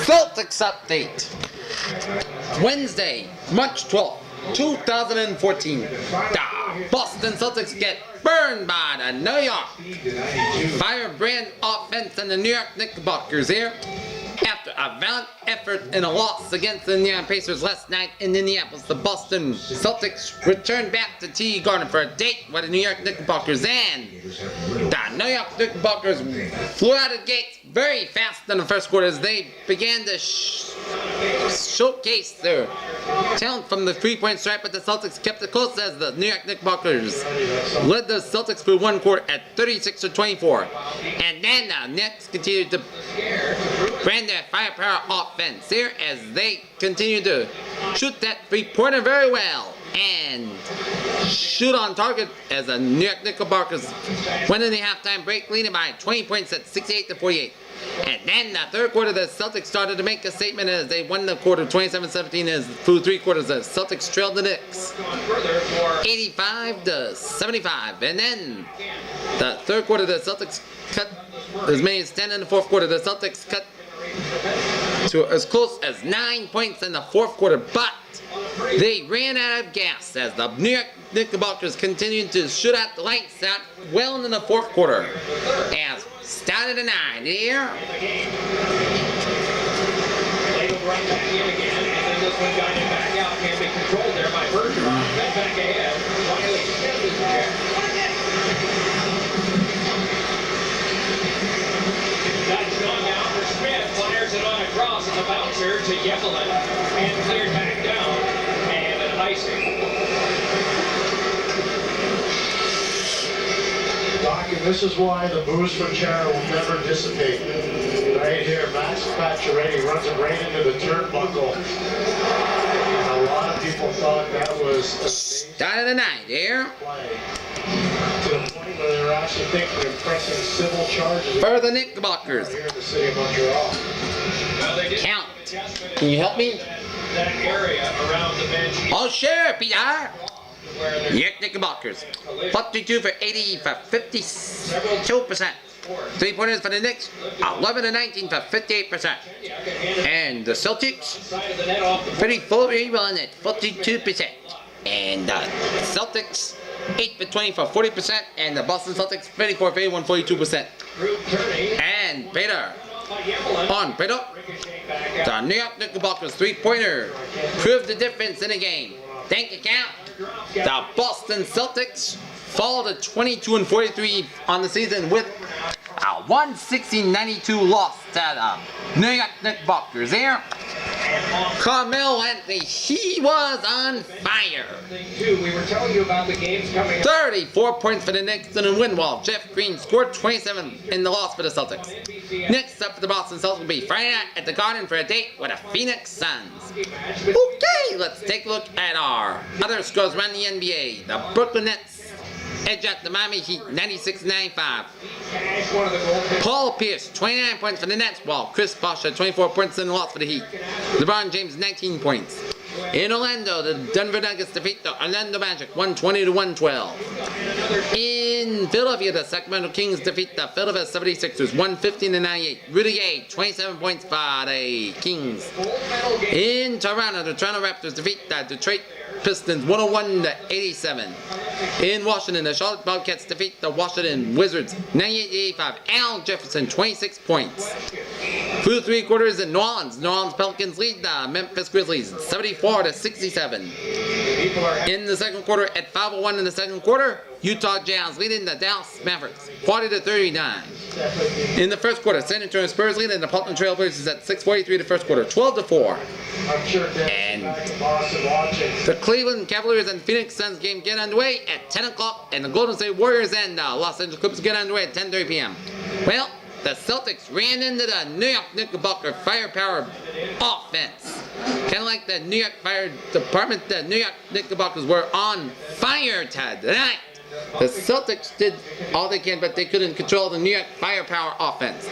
Celtics update. Wednesday, March 12th, 2014. The Boston Celtics get burned by the New York Firebrand offense and the New York Knicks here. After a valiant effort in a loss against the Indiana Pacers last night in Minneapolis, the Boston Celtics returned back to TD Garden for a date with the New York Knicks, and the New York Knicks flew out of the gates very fast in the first quarter as they began to showcase their talent from the three-point stripe, but the Celtics kept it close as the New York Knicks led the Celtics through one quarter at 36-24. And then the Knicks continued to brand their firepower offense here as they continue to shoot that three-pointer very well and shoot on target as the New York Knicks went in the halftime break leading by 20 points at 68-48. And then the third quarter, the Celtics started to make a statement as they won the quarter 27-17 as through three quarters the Celtics trailed the Knicks 85-75. And then the third quarter, the Celtics cut as many as 10 in the fourth quarter. The Celtics cut to as close as 9 points in the fourth quarter, but they ran out of gas as the New York Knicks continued to shoot out the lights out well in the fourth quarter. As started at 9 here. The bouncer to Yevelin and cleared back down and an icing. Doc, and this is why the booze from Chara will never dissipate. Right here, Max Pacioretty runs it right into the turnbuckle. And a lot of people thought that was a start of the night here. Play. To the point where they were actually thinking of pressing civil charges for the Knicks here in the city of Montreal. Count. Can you help me? That area around the bench. Oh, sure, Peter. Knicks 42 for 80 for 52%. 3-pointers for the Knicks, 11-19 for 58%. And the Celtics, pretty fully run at 42%. And the Celtics, 8 for 20 for 40%. And the Boston Celtics, 34 for 81, 42%. And Peter. On Peter. The New York Knicks 3-pointer proved the difference in the game. Thank you, Count. The Boston Celtics fall to 22-43 on the season with a 116-92 loss to the New York Knicks here. Carmelo Anthony, he was on fire. We were telling you about the games coming up. 34 points for the Knicks in a win, while Jeff Green scored 27 in the loss for the Celtics. Next up for the Boston Celtics will be Friday night at the Garden for a date with the Phoenix Suns. Okay, let's take a look at our other scores around the NBA. The Brooklyn Nets edge out the Miami Heat 96-95. Paul Pierce 29 points for the Nets, while Chris Bosh had 24 points in the loss for the Heat. LeBron James 19 points. In Orlando, the Denver Nuggets defeat the Orlando Magic 120-112. In Philadelphia, the Sacramento Kings defeat the Philadelphia 76ers 115-98. Rudy Gay 27 points for the Kings. In Toronto, the Toronto Raptors defeat the Detroit Pistons 101-87. In Washington, the Charlotte Bobcats defeat the Washington Wizards 98-85. Al Jefferson 26 points. Through three quarters in New Orleans, Pelicans lead the Memphis Grizzlies 74-67. In the second quarter, at 5:01 in the second quarter, Utah Jazz leading the Dallas Mavericks 40-39. In the first quarter, San Antonio Spurs leading the Portland Trail Blazers at 6:43 the first quarter, 12-4. And the Cleveland Cavaliers and Phoenix Suns game get underway at 10 o'clock, and the Golden State Warriors and Los Angeles Clippers get underway at 10:30 p.m. Well, the Celtics ran into the New York Knicks firepower offense. Kind of like the New York Fire Department, the New York Knicks were on fire tonight. The Celtics did all they can, but they couldn't control the New York firepower offense.